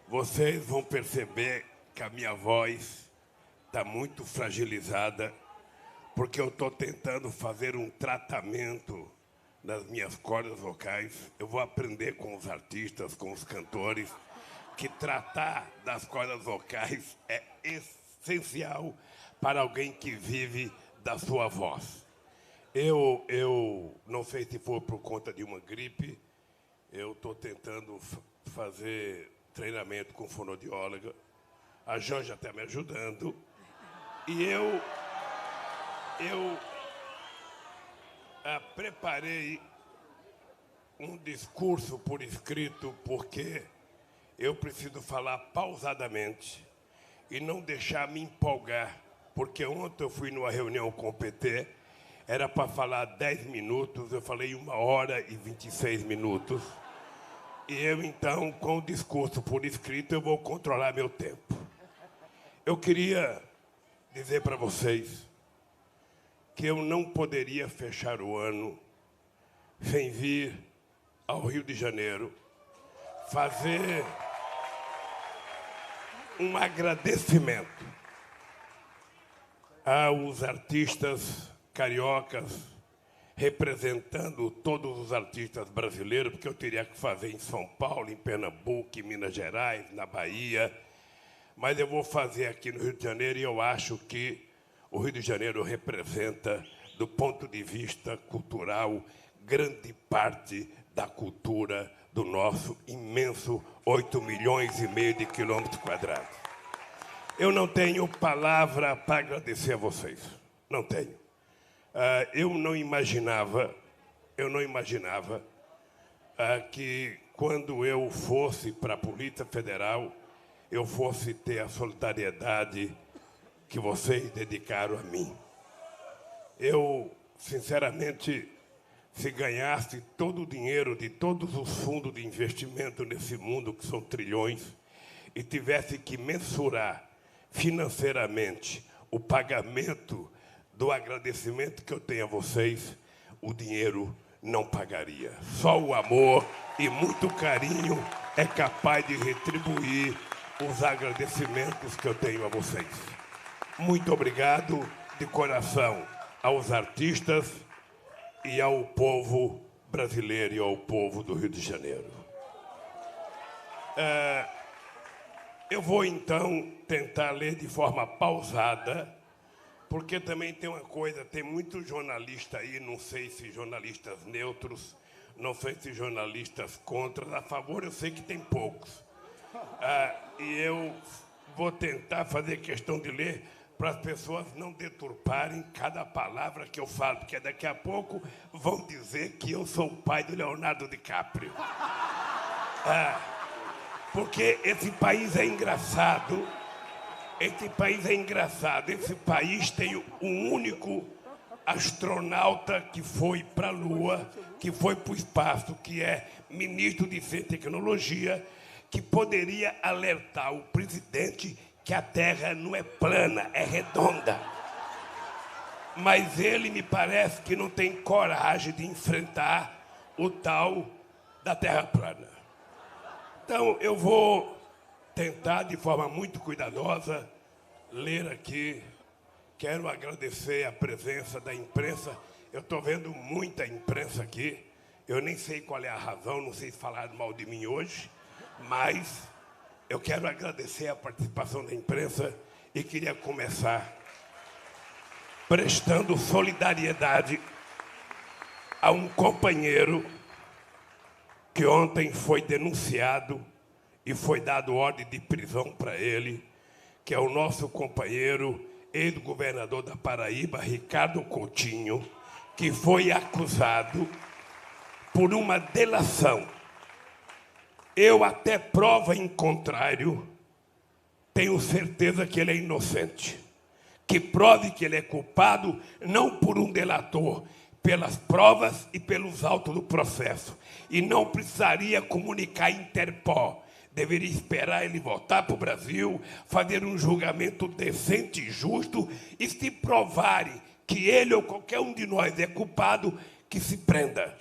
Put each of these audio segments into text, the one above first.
Vocês vão perceber que a minha voz está muito fragilizada, porque eu estou tentando fazer um tratamento nas minhas cordas vocais. Eu vou aprender com os artistas, com os cantores, que tratar das cordas vocais é essencial para alguém que vive da sua voz. Eu não sei se for por conta de uma gripe, eu estou tentando fazer treinamento com fonoaudióloga. A Janja está me ajudando. E eu preparei um discurso por escrito, porque eu preciso falar pausadamente e não deixar me empolgar, porque ontem eu fui numa reunião com o PT, era para falar 10 minutos, eu falei 1h26. E eu, então, com o discurso por escrito, eu vou controlar meu tempo. Eu queria dizer para vocês que eu não poderia fechar o ano sem vir ao Rio de Janeiro fazer um agradecimento aos artistas cariocas, representando todos os artistas brasileiros, porque eu teria que fazer em São Paulo, em Pernambuco, em Minas Gerais, na Bahia, mas eu vou fazer aqui no Rio de Janeiro, e eu acho que o Rio de Janeiro representa, do ponto de vista cultural, grande parte da cultura do nosso imenso 8,5 milhões de quilômetros quadrados. Eu não tenho palavra para agradecer a vocês, não tenho. Eu não imaginava que, quando eu fosse para a Polícia Federal, eu fosse ter a solidariedade que vocês dedicaram a mim. Eu, sinceramente, se ganhasse todo o dinheiro de todos os fundos de investimento nesse mundo, que são trilhões, e tivesse que mensurar financeiramente o pagamento do agradecimento que eu tenho a vocês, o dinheiro não pagaria. Só o amor e muito carinho é capaz de retribuir os agradecimentos que eu tenho a vocês. Muito obrigado de coração aos artistas e ao povo brasileiro e ao povo do Rio de Janeiro. Eu vou, então, tentar ler de forma pausada, porque também tem uma coisa, tem muito jornalista aí, não sei se jornalistas neutros, não sei se jornalistas contra, a favor eu sei que tem poucos. E eu vou tentar fazer questão de ler para as pessoas não deturparem cada palavra que eu falo, porque daqui a pouco vão dizer que eu sou o pai do Leonardo DiCaprio. Porque esse país é engraçado. Esse país é engraçado. Esse país tem um único astronauta que foi para a Lua, que foi para o espaço, que é ministro de Ciência e Tecnologia, que poderia alertar o presidente que a Terra não é plana, é redonda. Mas ele, me parece, que não tem coragem de enfrentar o tal da Terra plana. Então, eu vou tentar, de forma muito cuidadosa, ler aqui. Quero agradecer a presença da imprensa. Eu estou vendo muita imprensa aqui. Eu nem sei qual é a razão, não sei se falaram mal de mim hoje, mas eu quero agradecer a participação da imprensa e queria começar prestando solidariedade a um companheiro que ontem foi denunciado e foi dado ordem de prisão para ele, que é o nosso companheiro, ex-governador da Paraíba, Ricardo Coutinho, que foi acusado por uma delação. Eu, até prova em contrário, tenho certeza que ele é inocente. Que prove que ele é culpado, não por um delator, pelas provas e pelos autos do processo. E não precisaria comunicar à Interpol. Deveria esperar ele voltar para o Brasil, fazer um julgamento decente e justo, e se provarem que ele ou qualquer um de nós é culpado, que se prenda.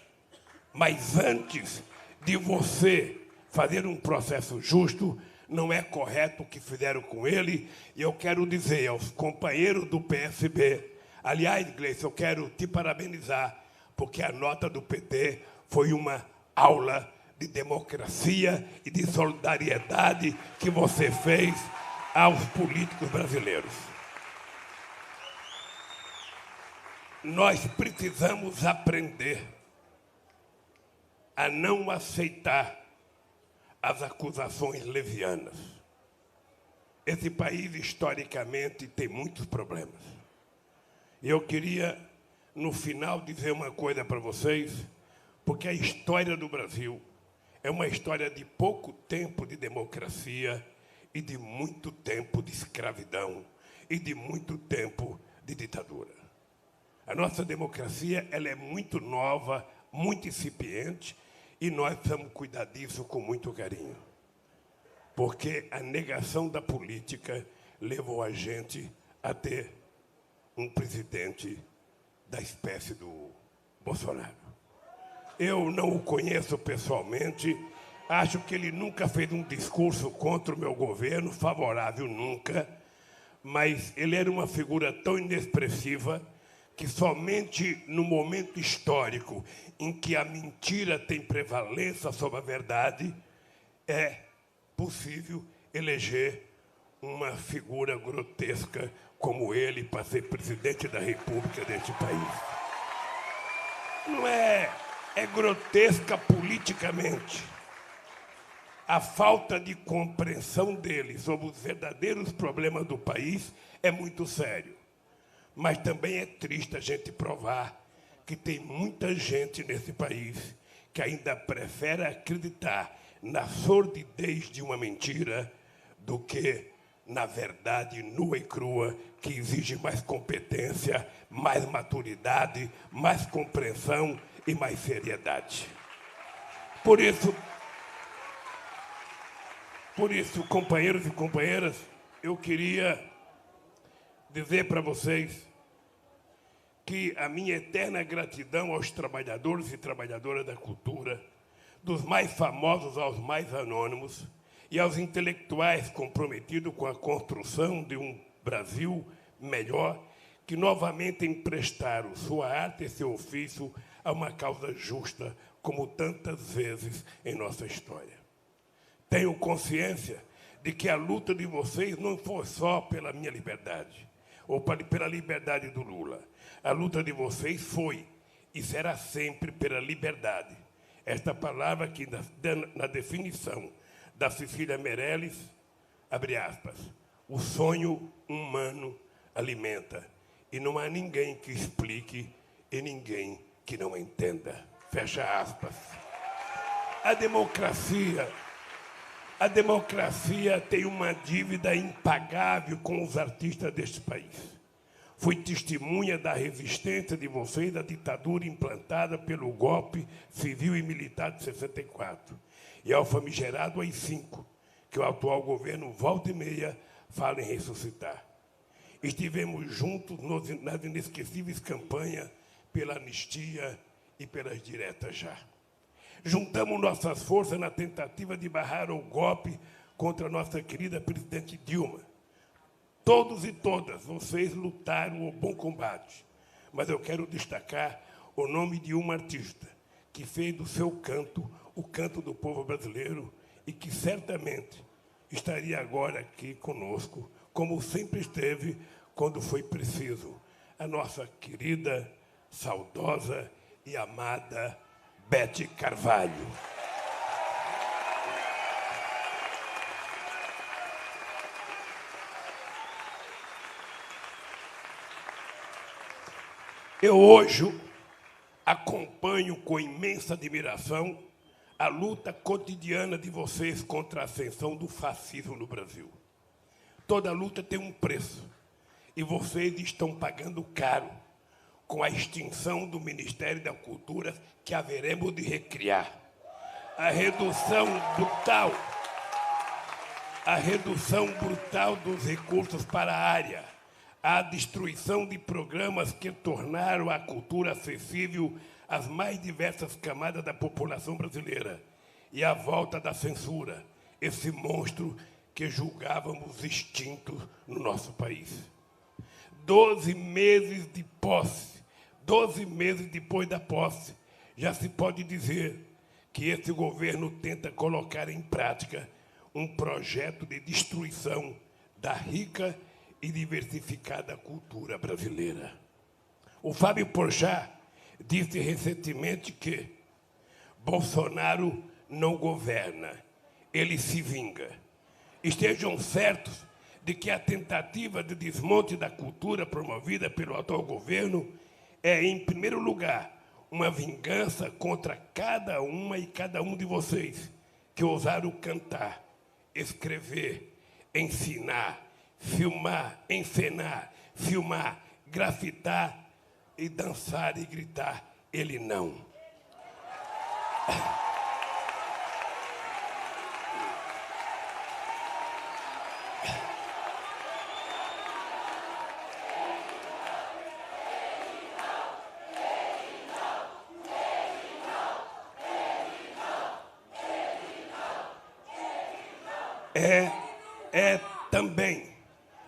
Mas antes de você fazer um processo justo, Não é correto o que fizeram com ele, e eu quero dizer aos companheiros do PSB, aliás, Gleice, eu quero te parabenizar, porque a nota do PT foi uma aula de democracia e de solidariedade que você fez aos políticos brasileiros. Nós precisamos aprender a não aceitar as acusações levianas. Esse país, historicamente, tem muitos problemas. E eu queria, no final, dizer uma coisa para vocês, porque a história do Brasil é uma história de pouco tempo de democracia e de muito tempo de escravidão e de muito tempo de ditadura. A nossa democracia ela é muito nova, muito incipiente, e nós precisamos cuidar disso com muito carinho. Porque a negação da política levou a gente a ter um presidente da espécie do Bolsonaro. Eu não o conheço pessoalmente, acho que ele nunca fez um discurso contra o meu governo, favorável nunca, mas ele era uma figura tão inexpressiva que somente no momento histórico em que a mentira tem prevalência sobre a verdade, é possível eleger uma figura grotesca como ele para ser presidente da República deste país. Não é grotesca politicamente. A falta de compreensão dele sobre os verdadeiros problemas do país é muito sério. Mas também é triste a gente provar que tem muita gente nesse país que ainda prefere acreditar na sordidez de uma mentira do que na verdade nua e crua, que exige mais competência, mais maturidade, mais compreensão e mais seriedade. Por isso, companheiros e companheiras, eu queria dizer para vocês que a minha eterna gratidão aos trabalhadores e trabalhadoras da cultura, dos mais famosos aos mais anônimos, e aos intelectuais comprometidos com a construção de um Brasil melhor, que novamente emprestaram sua arte e seu ofício a uma causa justa, como tantas vezes em nossa história. Tenho consciência de que a luta de vocês não foi só pela minha liberdade, ou pela liberdade do Lula. A luta de vocês foi e será sempre pela liberdade. Esta palavra que na definição da Cecília Meirelles, abre aspas, o sonho humano alimenta, e não há ninguém que explique e ninguém que não entenda. Fecha aspas. A democracia tem uma dívida impagável com os artistas deste país. Fui testemunha da resistência de vocês à ditadura implantada pelo golpe civil e militar de 64 e ao famigerado AI-5, que o atual governo volta e meia fala em ressuscitar. Estivemos juntos nas inesquecíveis campanhas pela anistia e pelas diretas já. Juntamos nossas forças na tentativa de barrar o golpe contra a nossa querida presidente Dilma. Todos e todas vocês lutaram o bom combate, mas eu quero destacar o nome de uma artista que fez do seu canto o canto do povo brasileiro e que certamente estaria agora aqui conosco, como sempre esteve quando foi preciso, a nossa querida, saudosa e amada Bete Carvalho. Eu hoje acompanho com imensa admiração a luta cotidiana de vocês contra a ascensão do fascismo no Brasil. Toda luta tem um preço, e vocês estão pagando caro com a extinção do Ministério da Cultura, que haveremos de recriar. A redução brutal dos recursos para a área, a destruição de programas que tornaram a cultura acessível às mais diversas camadas da população brasileira e a volta da censura, esse monstro que julgávamos extintos no nosso país. 12 meses de posse, 12 meses depois da posse, já se pode dizer que esse governo tenta colocar em prática um projeto de destruição da rica e diversificada cultura brasileira. O Fábio Porchat disse recentemente que Bolsonaro não governa, ele se vinga. Estejam certos de que a tentativa de desmonte da cultura promovida pelo atual governo é, em primeiro lugar, uma vingança contra cada uma e cada um de vocês que ousaram cantar, escrever, ensinar, filmar, encenar, filmar, grafitar e dançar e gritar, ele não. É também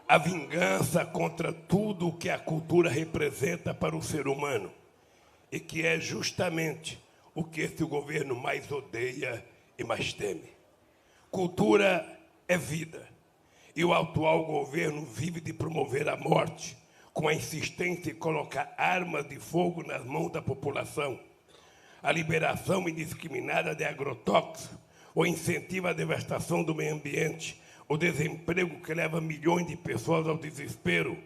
a vingança contra tudo o que a cultura representa para o ser humano e que é justamente o que esse governo mais odeia e mais teme. Cultura é vida e o atual governo vive de promover a morte com a insistência em colocar armas de fogo nas mãos da população, a liberação indiscriminada de agrotóxicos, o incentivo à devastação do meio ambiente, o desemprego que leva milhões de pessoas ao desespero,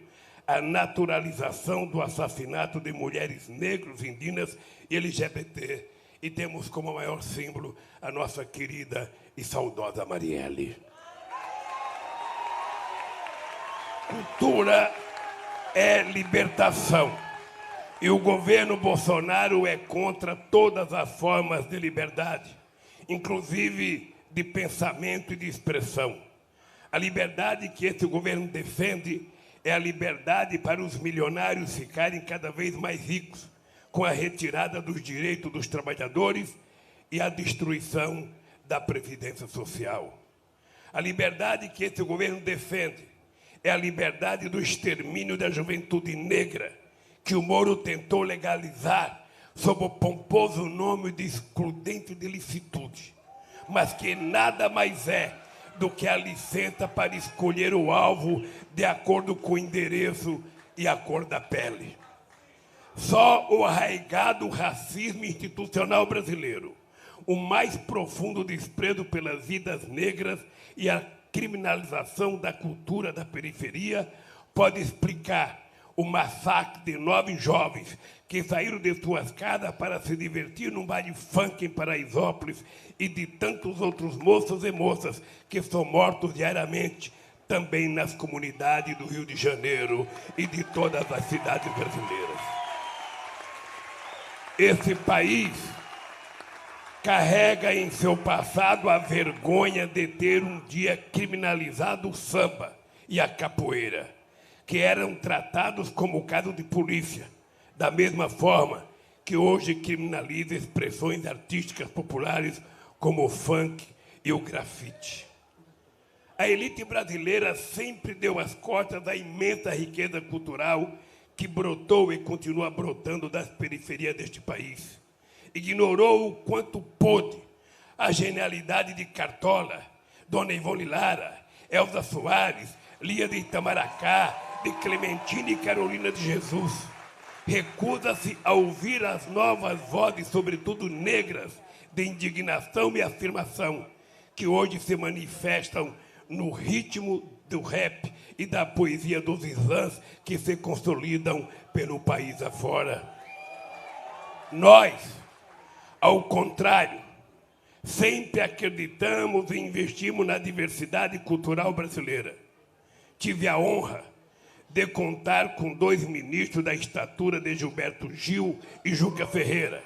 a naturalização do assassinato de mulheres negras, indígenas e LGBT. E temos como maior símbolo a nossa querida e saudosa Marielle. Cultura é libertação. E o governo Bolsonaro é contra todas as formas de liberdade, inclusive de pensamento e de expressão. A liberdade que esse governo defende é a liberdade para os milionários ficarem cada vez mais ricos, com a retirada dos direitos dos trabalhadores e a destruição da Previdência Social. A liberdade que esse governo defende é a liberdade do extermínio da juventude negra, que o Moro tentou legalizar sob o pomposo nome de excludente de licitude, mas que nada mais é do que a licença para escolher o alvo de acordo com o endereço e a cor da pele. Só o arraigado racismo institucional brasileiro, o mais profundo desprezo pelas vidas negras e a criminalização da cultura da periferia pode explicar o massacre de 9 jovens que saíram de suas casas para se divertir num baile funk em Paraisópolis e de tantos outros moços e moças que são mortos diariamente também nas comunidades do Rio de Janeiro e de todas as cidades brasileiras. Esse país carrega em seu passado a vergonha de ter um dia criminalizado o samba e a capoeira, que eram tratados como caso de polícia, da mesma forma que hoje criminaliza expressões artísticas populares como o funk e o grafite. A elite brasileira sempre deu as costas à imensa riqueza cultural que brotou e continua brotando das periferias deste país. Ignorou o quanto pôde a genialidade de Cartola, Dona Ivone Lara, Elza Soares, Lia de Itamaracá, de Clementina e Carolina de Jesus. Recusa-se a ouvir as novas vozes, sobretudo negras, de indignação e afirmação, que hoje se manifestam no ritmo do rap e da poesia dos slams que se consolidam pelo país afora. Nós, ao contrário, sempre acreditamos e investimos na diversidade cultural brasileira. Tive a honra de contar com 2 ministros da estatura de Gilberto Gil e Juca Ferreira.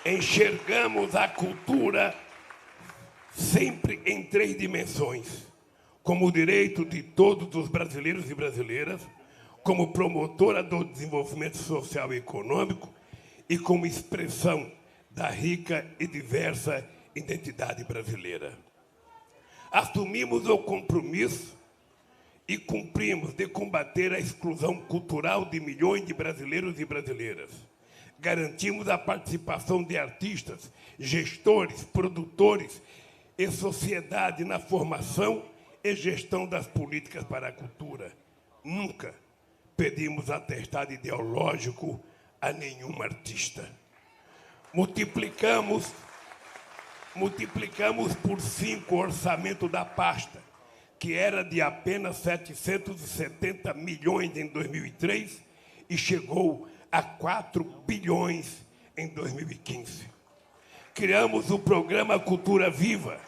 Enxergamos a cultura sempre em 3 dimensões, como o direito de todos os brasileiros e brasileiras, como promotora do desenvolvimento social e econômico e como expressão da rica e diversa identidade brasileira. Assumimos o compromisso e cumprimos de combater a exclusão cultural de milhões de brasileiros e brasileiras. Garantimos a participação de artistas, gestores, produtores e sociedade na formação e gestão das políticas para a cultura. Nunca pedimos atestado ideológico a nenhum artista. Multiplicamos por 5 o orçamento da pasta, que era de apenas 770 milhões em 2003 e chegou a 4 bilhões em 2015. Criamos o programa Cultura Viva,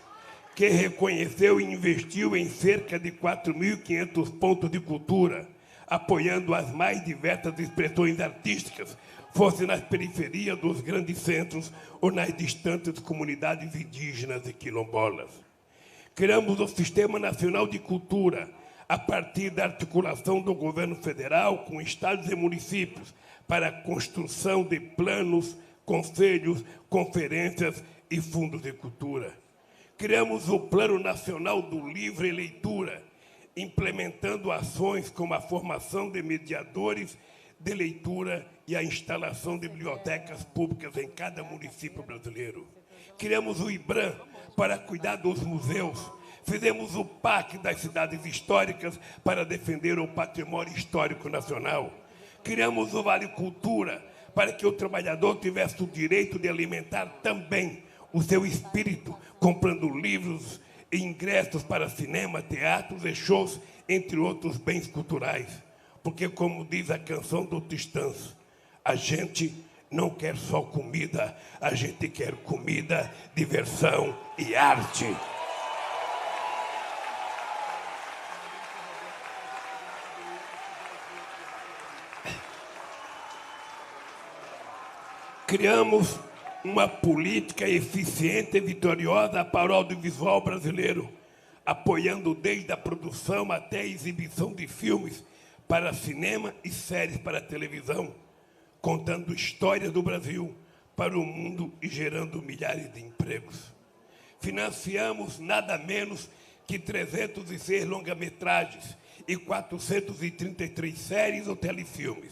que reconheceu e investiu em cerca de 4.500 pontos de cultura, apoiando as mais diversas expressões artísticas, fosse nas periferias dos grandes centros ou nas distantes comunidades indígenas e quilombolas. Criamos o Sistema Nacional de Cultura, a partir da articulação do governo federal com estados e municípios, para a construção de planos, conselhos, conferências e fundos de cultura. Criamos o Plano Nacional do Livro e Leitura, implementando ações como a formação de mediadores de leitura e a instalação de bibliotecas públicas em cada município brasileiro. Criamos o IBRAM para cuidar dos museus. Fizemos o PAC das cidades históricas para defender o patrimônio histórico nacional. Criamos o Vale Cultura para que o trabalhador tivesse o direito de alimentar também o seu espírito, comprando livros e ingressos para cinema, teatros e shows, entre outros bens culturais. Porque, como diz a canção do Tristãs, a gente não quer só comida, a gente quer comida, diversão e arte. Criamos uma política eficiente e vitoriosa para o audiovisual brasileiro, apoiando desde a produção até a exibição de filmes para cinema e séries para televisão, contando histórias do Brasil para o mundo e gerando milhares de empregos. Financiamos nada menos que 306 longa-metragens e 433 séries ou telefilmes.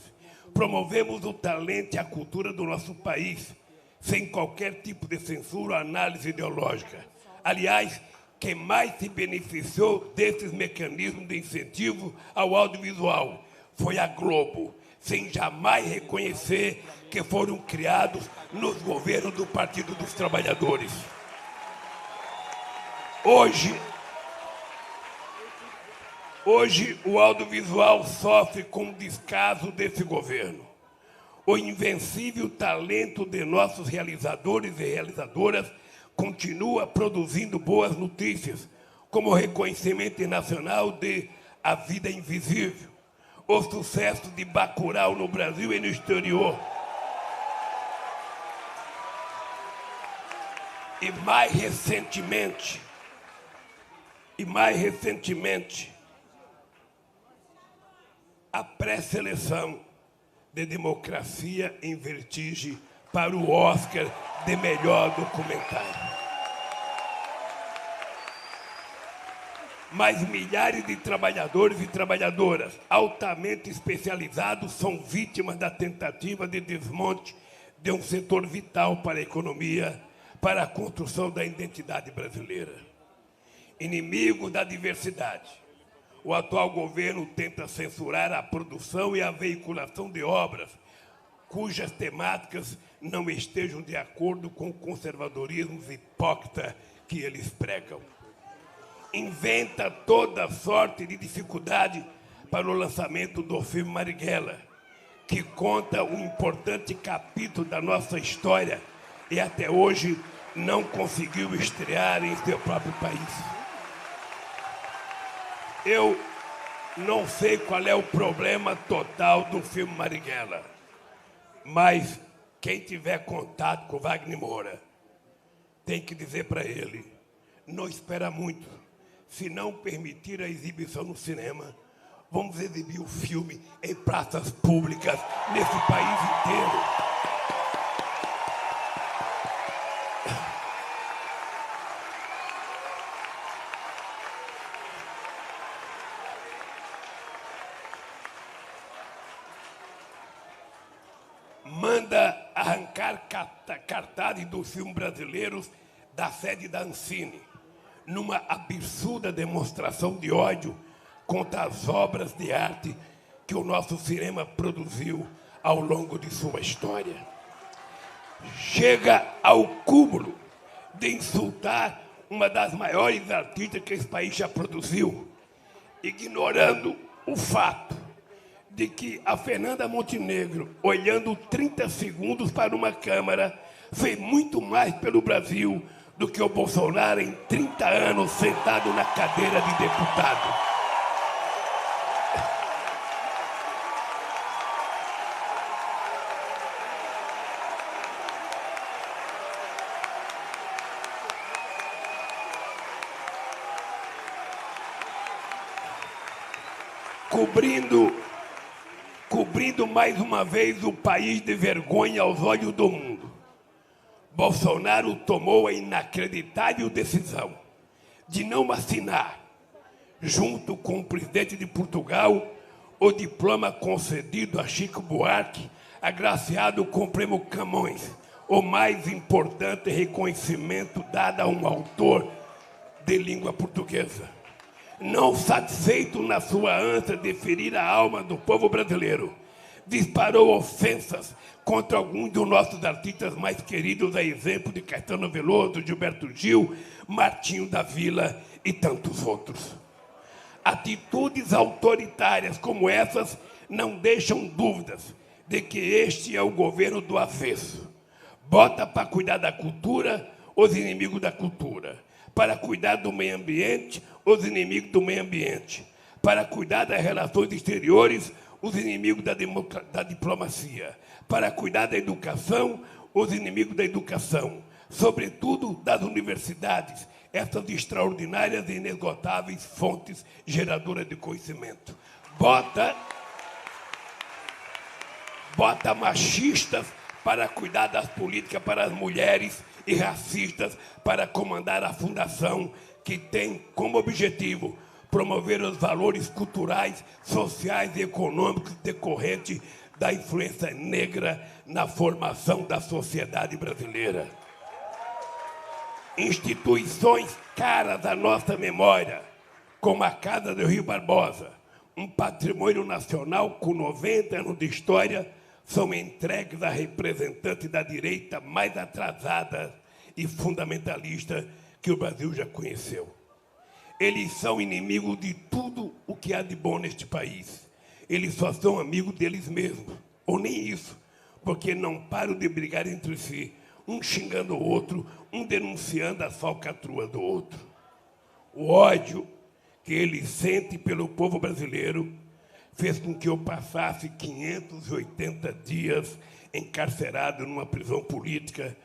Promovemos o talento e a cultura do nosso país, sem qualquer tipo de censura ou análise ideológica. Aliás, quem mais se beneficiou desses mecanismos de incentivo ao audiovisual foi a Globo, sem jamais reconhecer que foram criados nos governos do Partido dos Trabalhadores. Hoje, o audiovisual sofre com o descaso desse governo. O invencível talento de nossos realizadores e realizadoras continua produzindo boas notícias, como o reconhecimento internacional de A Vida Invisível, o sucesso de Bacurau no Brasil e no exterior. E mais recentemente, a pré-seleção de Democracia em Vertigem para o Oscar de melhor documentário. Mas milhares de trabalhadores e trabalhadoras altamente especializados são vítimas da tentativa de desmonte de um setor vital para a economia, para a construção da identidade brasileira. Inimigo da diversidade, o atual governo tenta censurar a produção e a veiculação de obras cujas temáticas não estejam de acordo com o conservadorismo hipócrita que eles pregam. Inventa toda sorte de dificuldade para o lançamento do filme Marighella, que conta um importante capítulo da nossa história e até hoje não conseguiu estrear em seu próprio país. Eu não sei qual é o problema total do filme Marighella, mas quem tiver contato com Wagner Moura tem que dizer para ele, não espera muito. Se não permitir a exibição no cinema, vamos exibir o filme em praças públicas nesse país inteiro. tirar cartazes dos filmes brasileiros da sede da Ancine, numa absurda demonstração de ódio contra as obras de arte que o nosso cinema produziu ao longo de sua história. Chega ao cúmulo de insultar uma das maiores artistas que esse país já produziu, ignorando o fato de que a Fernanda Montenegro, olhando 30 segundos para uma câmera, fez muito mais pelo Brasil do que o Bolsonaro em 30 anos sentado na cadeira de deputado. Cobrindo mais uma vez o país de vergonha aos olhos do mundo, Bolsonaro tomou a inacreditável decisão de não assinar, junto com o presidente de Portugal, o diploma concedido a Chico Buarque, agraciado com o Prêmio Camões, o mais importante reconhecimento dado a um autor de língua portuguesa. Não satisfeito na sua ânsia de ferir a alma do povo brasileiro, disparou ofensas contra alguns dos nossos artistas mais queridos, a exemplo de Caetano Veloso, Gilberto Gil, Martinho da Vila e tantos outros. Atitudes autoritárias como essas não deixam dúvidas de que este é o governo do avesso. Bota para cuidar da cultura os inimigos da cultura, para cuidar do meio ambiente os inimigos do meio ambiente, para cuidar das relações exteriores os inimigos da diplomacia, para cuidar da educação os inimigos da educação, sobretudo das universidades, essas extraordinárias e inesgotáveis fontes geradoras de conhecimento. Bota machistas para cuidar das políticas para as mulheres e racistas para comandar a fundação que tem como objetivo promover os valores culturais, sociais e econômicos decorrentes da influência negra na formação da sociedade brasileira. Instituições caras à nossa memória, como a Casa do Rio Barbosa, um patrimônio nacional com 90 anos de história, são entregues a representantes da direita mais atrasada e fundamentalista que o Brasil já conheceu. Eles são inimigos de tudo o que há de bom neste país. Eles só são amigos deles mesmos, ou nem isso, porque não param de brigar entre si, um xingando o outro, um denunciando as falcatruas do outro. O ódio que eles sentem pelo povo brasileiro fez com que eu passasse 580 dias encarcerado numa prisão política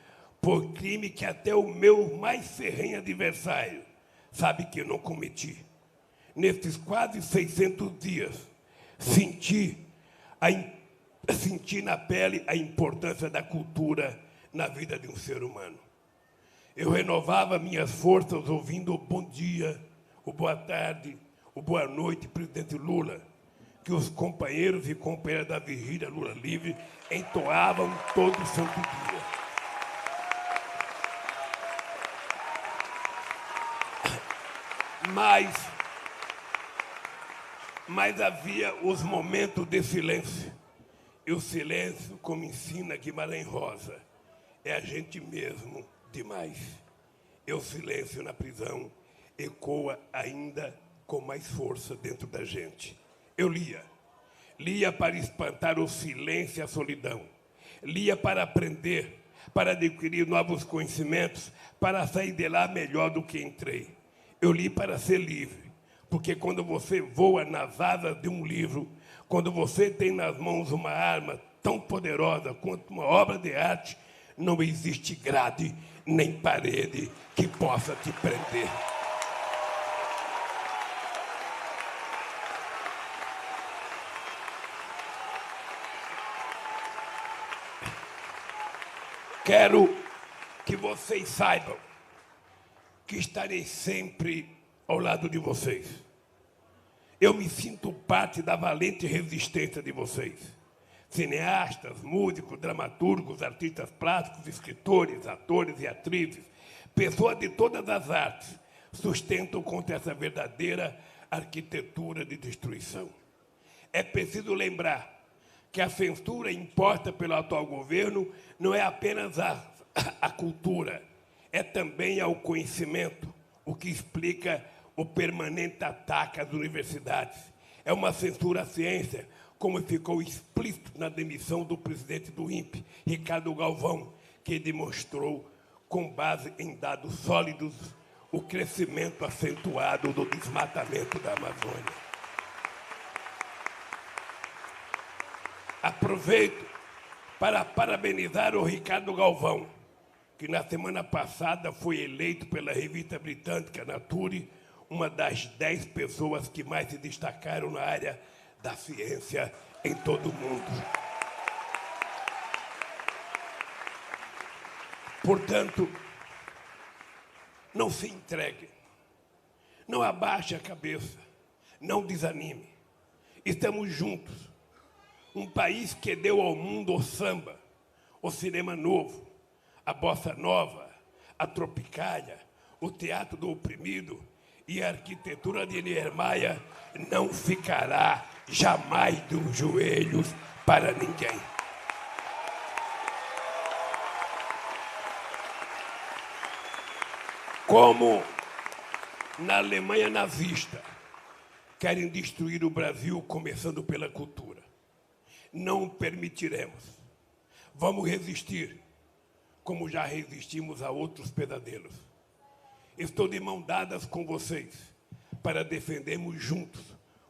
por crime que até o meu mais ferrenho adversário sabe que eu não cometi. Nesses quase 600 dias, senti na pele a importância da cultura na vida de um ser humano. Eu renovava minhas forças ouvindo o bom dia, o boa tarde, o boa noite, presidente Lula, que os companheiros e companheiras da Vigília Lula Livre entoavam todo santo dia. Mas havia os momentos de silêncio. E o silêncio, como ensina Guimarães Rosa, é a gente mesmo demais. E o silêncio na prisão ecoa ainda com mais força dentro da gente. Eu lia para espantar o silêncio e a solidão. Lia para aprender, para adquirir novos conhecimentos, para sair de lá melhor do que entrei. Eu li para ser livre, porque quando você voa nas asas de um livro, quando você tem nas mãos uma arma tão poderosa quanto uma obra de arte, não existe grade nem parede que possa te prender. Quero que vocês saibam que estarei sempre ao lado de vocês. Eu me sinto parte da valente resistência de vocês. Cineastas, músicos, dramaturgos, artistas plásticos, escritores, atores e atrizes, pessoas de todas as artes, sustentam contra essa verdadeira arquitetura de destruição. É preciso lembrar que a censura imposta pelo atual governo não é apenas a cultura, é também ao conhecimento, o que explica o permanente ataque às universidades. É uma censura à ciência, como ficou explícito na demissão do presidente do INPE, Ricardo Galvão, que demonstrou, com base em dados sólidos, o crescimento acentuado do desmatamento da Amazônia. Aproveito para parabenizar o Ricardo Galvão, que na semana passada foi eleito pela revista britânica Nature uma das 10 pessoas que mais se destacaram na área da ciência em todo o mundo. Portanto, não se entregue, não abaixe a cabeça, não desanime. Estamos juntos. Um país que deu ao mundo o samba, o cinema novo, a bossa nova, a tropicália, o teatro do oprimido e a arquitetura de Niemeyer não ficará jamais dos joelhos para ninguém. Como na Alemanha nazista querem destruir o Brasil, começando pela cultura. Não permitiremos. Vamos resistir, como já resistimos a outros pesadelos. Estou de mãos dadas com vocês para defendermos juntos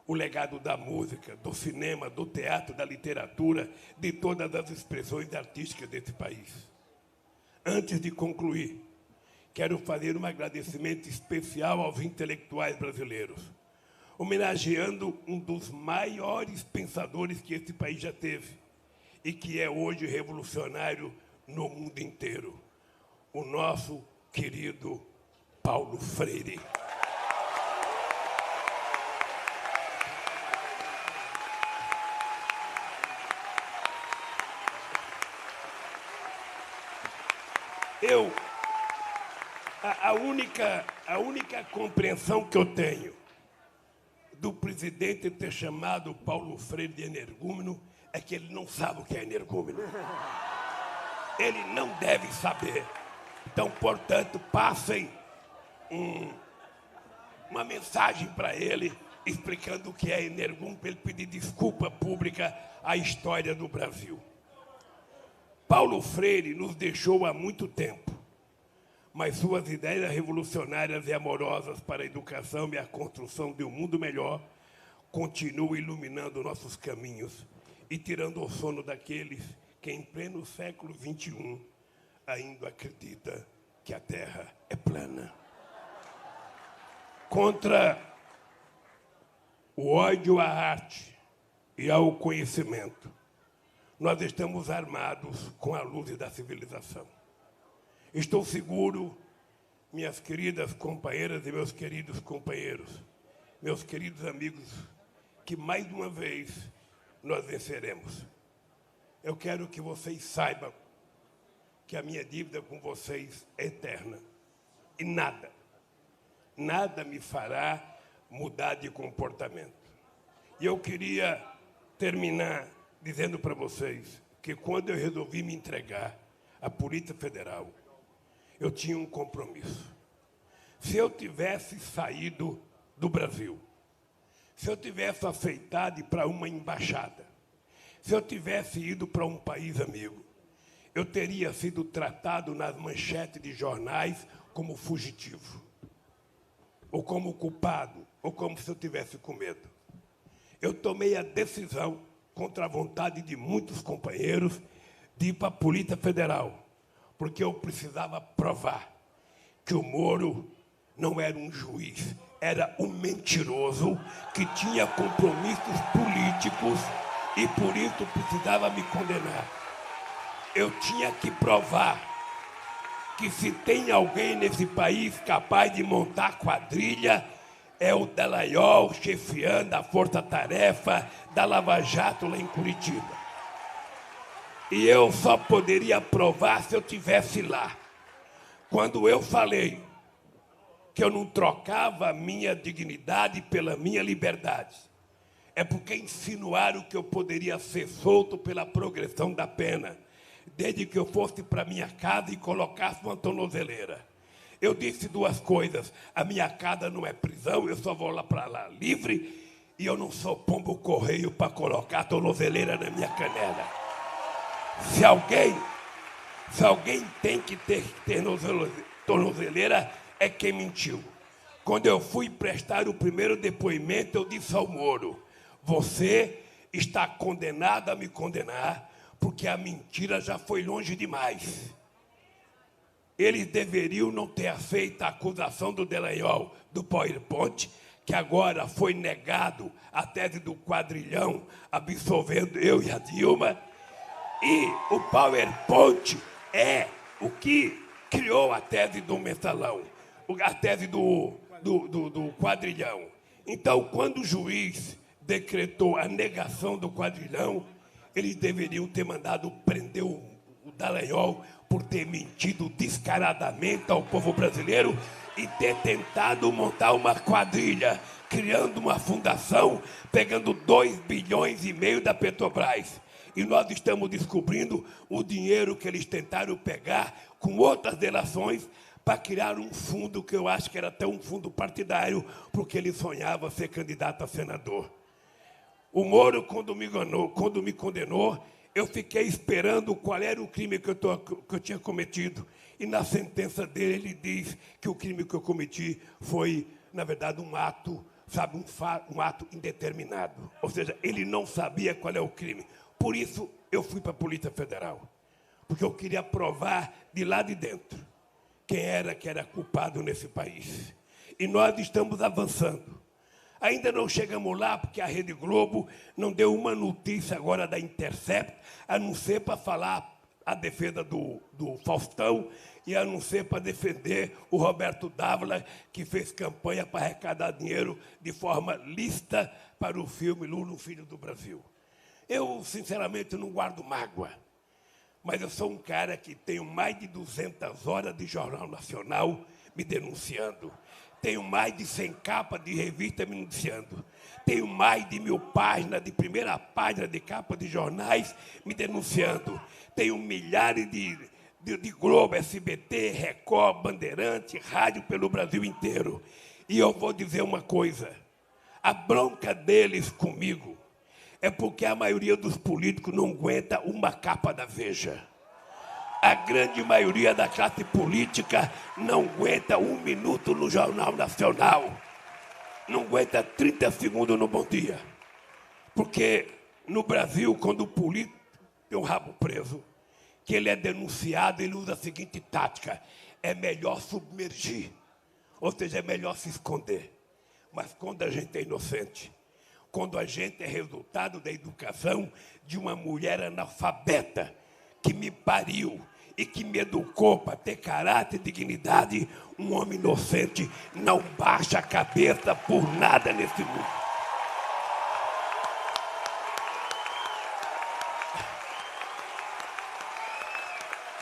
o legado da música, do cinema, do teatro, da literatura, de todas as expressões artísticas desse país. Antes de concluir, quero fazer um agradecimento especial aos intelectuais brasileiros, homenageando um dos maiores pensadores que esse país já teve e que é hoje revolucionário no mundo inteiro, o nosso querido Paulo Freire. A única compreensão que eu tenho do presidente ter chamado Paulo Freire de energúmeno é que ele não sabe o que é energúmeno. Ele não deve saber. Então, portanto, passem uma mensagem para ele, explicando o que é energúmeno, para ele pedir desculpa pública à história do Brasil. Paulo Freire nos deixou há muito tempo, mas suas ideias revolucionárias e amorosas para a educação e a construção de um mundo melhor continuam iluminando nossos caminhos e tirando o sono daqueles que, em pleno século XXI, ainda acredita que a Terra é plana. Contra o ódio à arte e ao conhecimento, nós estamos armados com a luz da civilização. Estou seguro, minhas queridas companheiras e meus queridos companheiros, meus queridos amigos, que mais uma vez nós venceremos. Eu quero que vocês saibam que a minha dívida com vocês é eterna. E nada me fará mudar de comportamento. E eu queria terminar dizendo para vocês que quando eu resolvi me entregar à Polícia Federal, eu tinha um compromisso. Se eu tivesse saído do Brasil, se eu tivesse aceitado ir para uma embaixada, se eu tivesse ido para um país amigo, eu teria sido tratado nas manchetes de jornais como fugitivo, ou como culpado, ou como se eu tivesse com medo. Eu tomei a decisão, contra a vontade de muitos companheiros, de ir para a Polícia Federal, porque eu precisava provar que o Moro não era um juiz, era um mentiroso que tinha compromissos políticos e por isso precisava me condenar. Eu tinha que provar que se tem alguém nesse país capaz de montar quadrilha, é o Dallagnol chefiando a Força Tarefa da Lava Jato lá em Curitiba. E eu só poderia provar se eu estivesse lá. Quando eu falei que eu não trocava a minha dignidade pela minha liberdade, é porque insinuaram que eu poderia ser solto pela progressão da pena, desde que eu fosse para minha casa e colocasse uma tornozeleira. Eu disse duas coisas: a minha casa não é prisão, eu só vou lá para lá livre, e eu não sou pombo correio para colocar a tornozeleira na minha canela. Se alguém tem que ter tornozeleira, é quem mentiu. Quando eu fui prestar o primeiro depoimento, eu disse ao Moro: você está condenado a me condenar, porque a mentira já foi longe demais. Eles deveriam não ter aceito a acusação do Dallagnol do PowerPoint, que agora foi negado a tese do quadrilhão, absolvendo eu e a Dilma. E o PowerPoint é o que criou a tese do mensalão, a tese do quadrilhão. Então, quando o juiz decretou a negação do quadrilhão, eles deveriam ter mandado prender o Dallagnol por ter mentido descaradamente ao povo brasileiro e ter tentado montar uma quadrilha, criando uma fundação, pegando 2,5 bilhões da Petrobras. E nós estamos descobrindo o dinheiro que eles tentaram pegar com outras delações para criar um fundo que eu acho que era até um fundo partidário, porque ele sonhava ser candidato a senador. O Moro, quando me condenou, eu fiquei esperando qual era o crime que eu tinha cometido. E na sentença dele, ele diz que o crime que eu cometi foi, na verdade, um ato, sabe, um ato indeterminado. Ou seja, ele não sabia qual é o crime. Por isso, eu fui para a Polícia Federal, porque eu queria provar de lá de dentro quem era que era culpado nesse país. E nós estamos avançando. Ainda não chegamos lá, porque a Rede Globo não deu uma notícia agora da Intercept, a não ser para falar a defesa do Faustão e a não ser para defender o Roberto Dávila, que fez campanha para arrecadar dinheiro de forma lícita para o filme Lula, o Filho do Brasil. Eu, sinceramente, não guardo mágoa, mas eu sou um cara que tenho mais de 200 horas de Jornal Nacional me denunciando. Tenho mais de 100 capas de revista me denunciando. Tenho mais de 1000 páginas de primeira página de capa de jornais me denunciando. Tenho milhares de Globo, SBT, Record, Bandeirante, rádio pelo Brasil inteiro. E eu vou dizer uma coisa: a bronca deles comigo é porque a maioria dos políticos não aguenta uma capa da Veja. A grande maioria da classe política não aguenta 1 minuto no Jornal Nacional. Não aguenta 30 segundos no Bom Dia. Porque no Brasil, quando o político tem um rabo preso, que ele é denunciado, ele usa a seguinte tática: é melhor submergir, ou seja, é melhor se esconder. Mas quando a gente é inocente, quando a gente é resultado da educação de uma mulher analfabeta que me pariu e que me educou para ter caráter e dignidade, um homem inocente não baixa a cabeça por nada nesse mundo.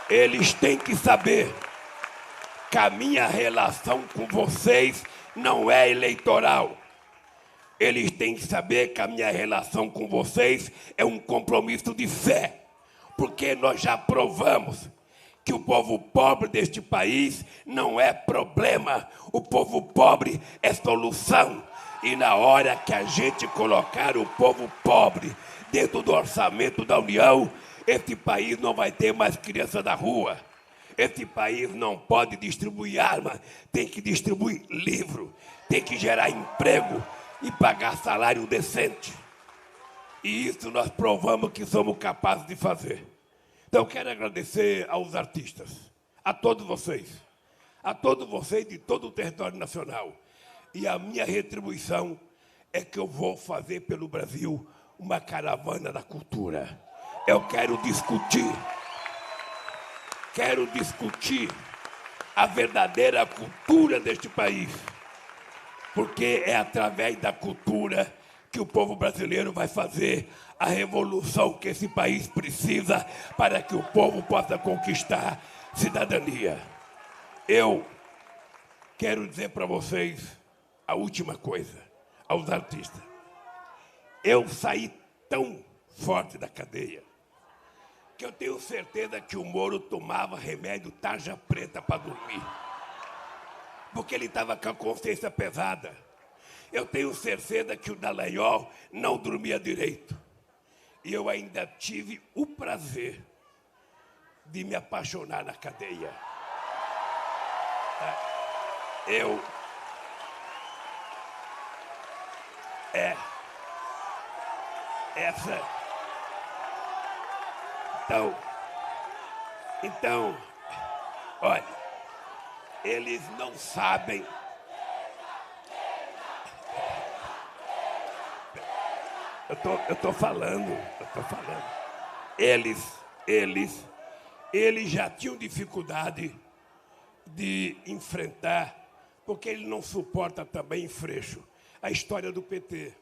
Eles têm que saber que a minha relação com vocês não é eleitoral. Eles têm que saber que a minha relação com vocês é um compromisso de fé, porque nós já provamos que o povo pobre deste país não é problema, o povo pobre é solução. E na hora que a gente colocar o povo pobre dentro do orçamento da União, esse país não vai ter mais criança da rua. Esse país não pode distribuir arma, tem que distribuir livro, tem que gerar emprego e pagar salário decente. E isso nós provamos que somos capazes de fazer. Então, eu quero agradecer aos artistas, a todos vocês de todo o território nacional. E a minha retribuição é que eu vou fazer pelo Brasil uma caravana da cultura. Eu quero discutir a verdadeira cultura deste país, porque é através da cultura que o povo brasileiro vai fazer a revolução que esse país precisa para que o povo possa conquistar cidadania. Eu quero dizer para vocês a última coisa, aos artistas. Eu saí tão forte da cadeia que eu tenho certeza que o Moro tomava remédio tarja preta para dormir. Porque ele estava com a consciência pesada. Eu tenho certeza que o Dallagnol não dormia direito. E eu ainda tive o prazer de me apaixonar na cadeia. Então, olha, eles não sabem. Eu tô falando. Eles já tinham dificuldade de enfrentar, porque ele não suporta também, Freixo, a história do PT.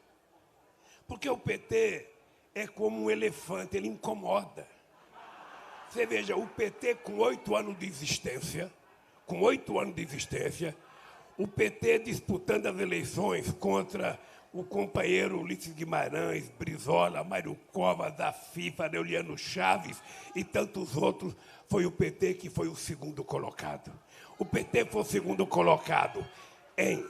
Porque o PT é como um elefante, ele incomoda. Você veja, o PT com 8 anos de existência, o PT disputando as eleições contra o companheiro Ulisses Guimarães, Brizola, Mário Covas, da FIFA, Aureliano Chaves e tantos outros, foi o PT que foi o segundo colocado. O PT foi o segundo colocado em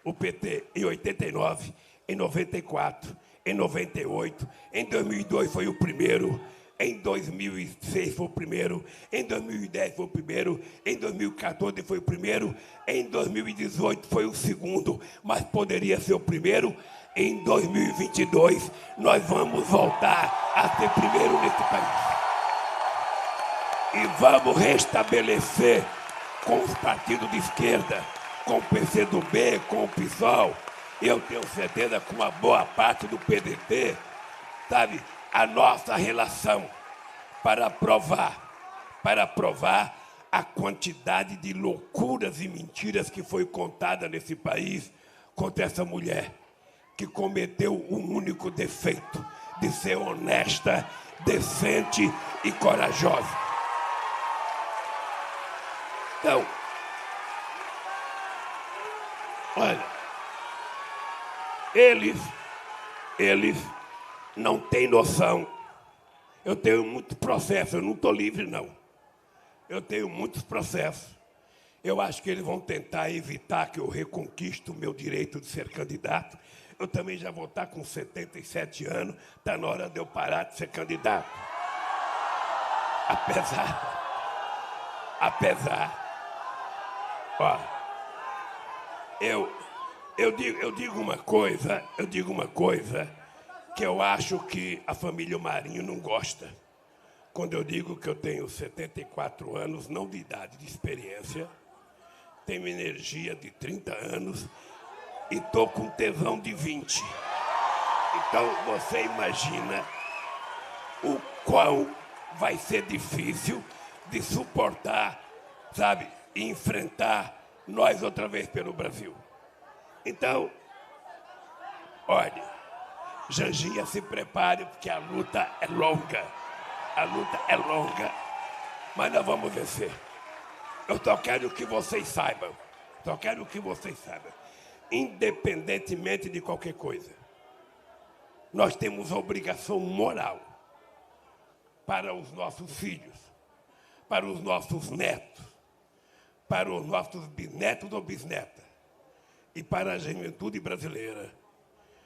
89, em 94, em 98, em 2002 foi o primeiro, em 2006 foi o primeiro, em 2010 foi o primeiro, em 2014 foi o primeiro, em 2018 foi o segundo, mas poderia ser o primeiro. Em 2022 nós vamos voltar a ser primeiro nesse país. E vamos restabelecer com os partidos de esquerda, com o PCdoB, com o PSOL, eu tenho certeza com uma boa parte do PDT, sabe, a nossa relação para provar a quantidade de loucuras e mentiras que foi contada nesse país contra essa mulher que cometeu um único defeito, de ser honesta, decente e corajosa. Então, olha, eles não têm noção. Eu tenho muito processo, eu não estou livre, não. Eu tenho muitos processos. Eu acho que eles vão tentar evitar que eu reconquiste o meu direito de ser candidato. Eu também já vou estar com 77 anos, está na hora de eu parar de ser candidato. Ó, eu digo uma coisa que eu acho que a família Marinho não gosta. Quando eu digo que eu tenho 74 anos, não de idade, de experiência, tenho energia de 30 anos e estou com tesão de 20. Então, você imagina o quão vai ser difícil de suportar, sabe, e enfrentar nós outra vez pelo Brasil. Então, olha, Janjinha, se prepare, porque a luta é longa. Mas nós vamos vencer. Eu só quero que vocês saibam. Independentemente de qualquer coisa, nós temos a obrigação moral para os nossos filhos, para os nossos netos, para os nossos bisnetos ou bisnetas e para a juventude brasileira,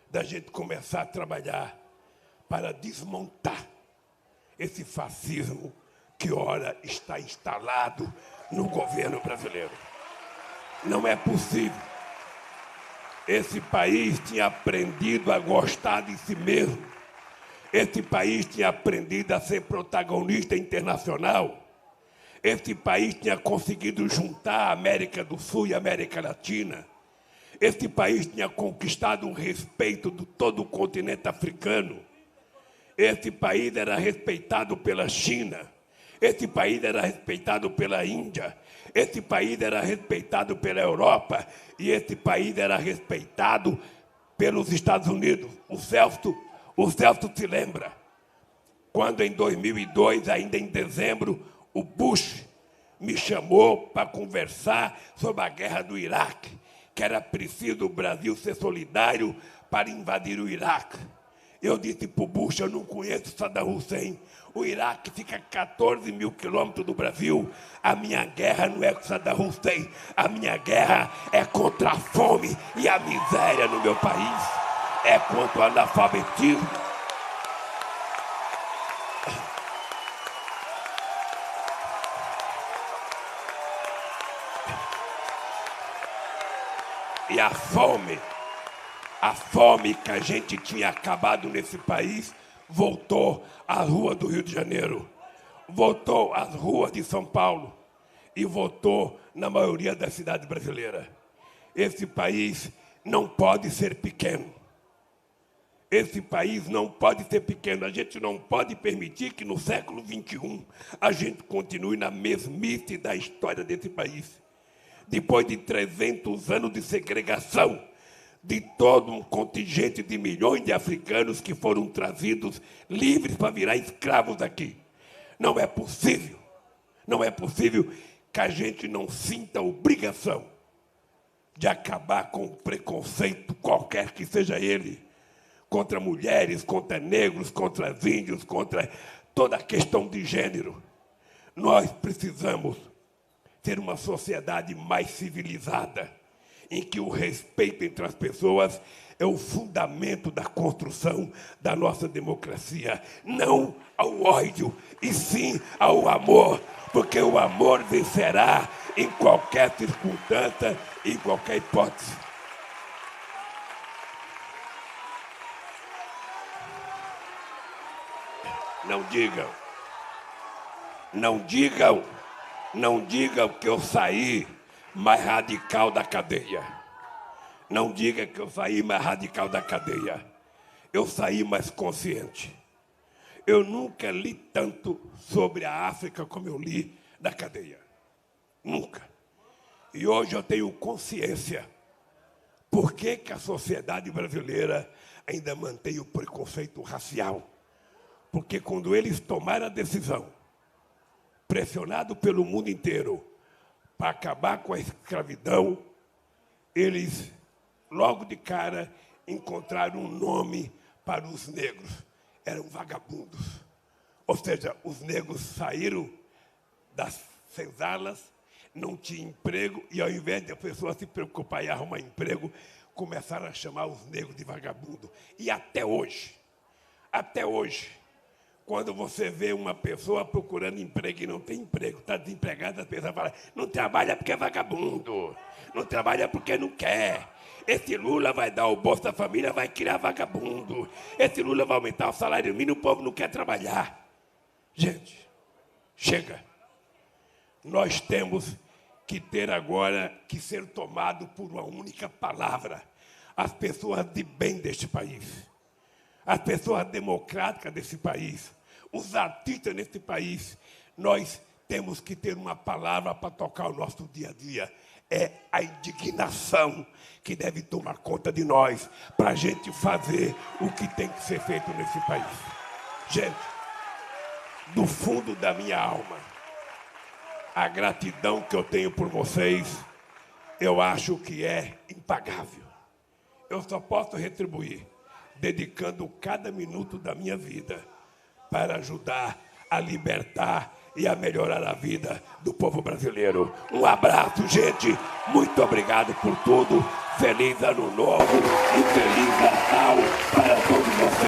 da gente começar a trabalhar para desmontar esse fascismo que ora está instalado no governo brasileiro. Não é possível. Esse país tinha aprendido a gostar de si mesmo. Esse país tinha aprendido a ser protagonista internacional. Esse país tinha conseguido juntar a América do Sul e a América Latina. Esse país tinha conquistado o respeito de todo o continente africano. Esse país era respeitado pela China. Esse país era respeitado pela Índia. Esse país era respeitado pela Europa. E esse país era respeitado pelos Estados Unidos. O Celso se lembra, quando em 2002, ainda em dezembro, o Bush me chamou para conversar sobre a guerra do Iraque, que era preciso o Brasil ser solidário para invadir o Iraque. Eu disse para o Bush, eu não conheço Saddam Hussein. O Iraque fica a 14 mil quilômetros do Brasil. A minha guerra não é com Saddam Hussein. A minha guerra é contra a fome e a miséria no meu país. É contra o analfabetismo. E a fome que a gente tinha acabado nesse país, voltou às ruas do Rio de Janeiro, voltou às ruas de São Paulo e voltou na maioria das cidades brasileiras. Esse país não pode ser pequeno. Esse país não pode ser pequeno. A gente não pode permitir que no século XXI a gente continue na mesmice da história desse país. Depois de 300 anos de segregação, de todo um contingente de milhões de africanos que foram trazidos livres para virar escravos aqui. Não é possível que a gente não sinta a obrigação de acabar com o preconceito, qualquer que seja ele, contra mulheres, contra negros, contra índios, contra toda a questão de gênero. Nós precisamos ter uma sociedade mais civilizada, em que o respeito entre as pessoas é o fundamento da construção da nossa democracia. Não ao ódio, e sim ao amor, porque o amor vencerá em qualquer circunstância, em qualquer hipótese. Não digam que eu saí mais radical da cadeia. Não diga que eu saí mais radical da cadeia. Eu saí mais consciente. Eu nunca li tanto sobre a África como eu li da cadeia. Nunca. E hoje eu tenho consciência por que a sociedade brasileira ainda mantém o preconceito racial. Porque quando eles tomaram a decisão, pressionado pelo mundo inteiro, para acabar com a escravidão, eles, logo de cara, encontraram um nome para os negros. Eram vagabundos. Ou seja, os negros saíram das senzalas, não tinham emprego, e ao invés de a pessoa se preocupar em arrumar emprego, começaram a chamar os negros de vagabundo. E até hoje, quando você vê uma pessoa procurando emprego e não tem emprego, está desempregada, a pessoa fala, não trabalha porque é vagabundo, não trabalha porque não quer. Esse Lula vai dar o Bolsa Família, vai criar vagabundo. Esse Lula vai aumentar o salário mínimo, o povo não quer trabalhar. Gente, chega. Nós temos que ter agora que ser tomado por uma única palavra. As pessoas de bem deste país, as pessoas democráticas desse país, os artistas nesse país, nós temos que ter uma palavra para tocar o nosso dia a dia. É a indignação que deve tomar conta de nós para a gente fazer o que tem que ser feito nesse país. Gente, do fundo da minha alma, a gratidão que eu tenho por vocês, eu acho que é impagável. Eu só posso retribuir dedicando cada minuto da minha vida para ajudar a libertar e a melhorar a vida do povo brasileiro. Um abraço, gente. Muito obrigado por tudo. Feliz Ano Novo e Feliz Natal para todos vocês.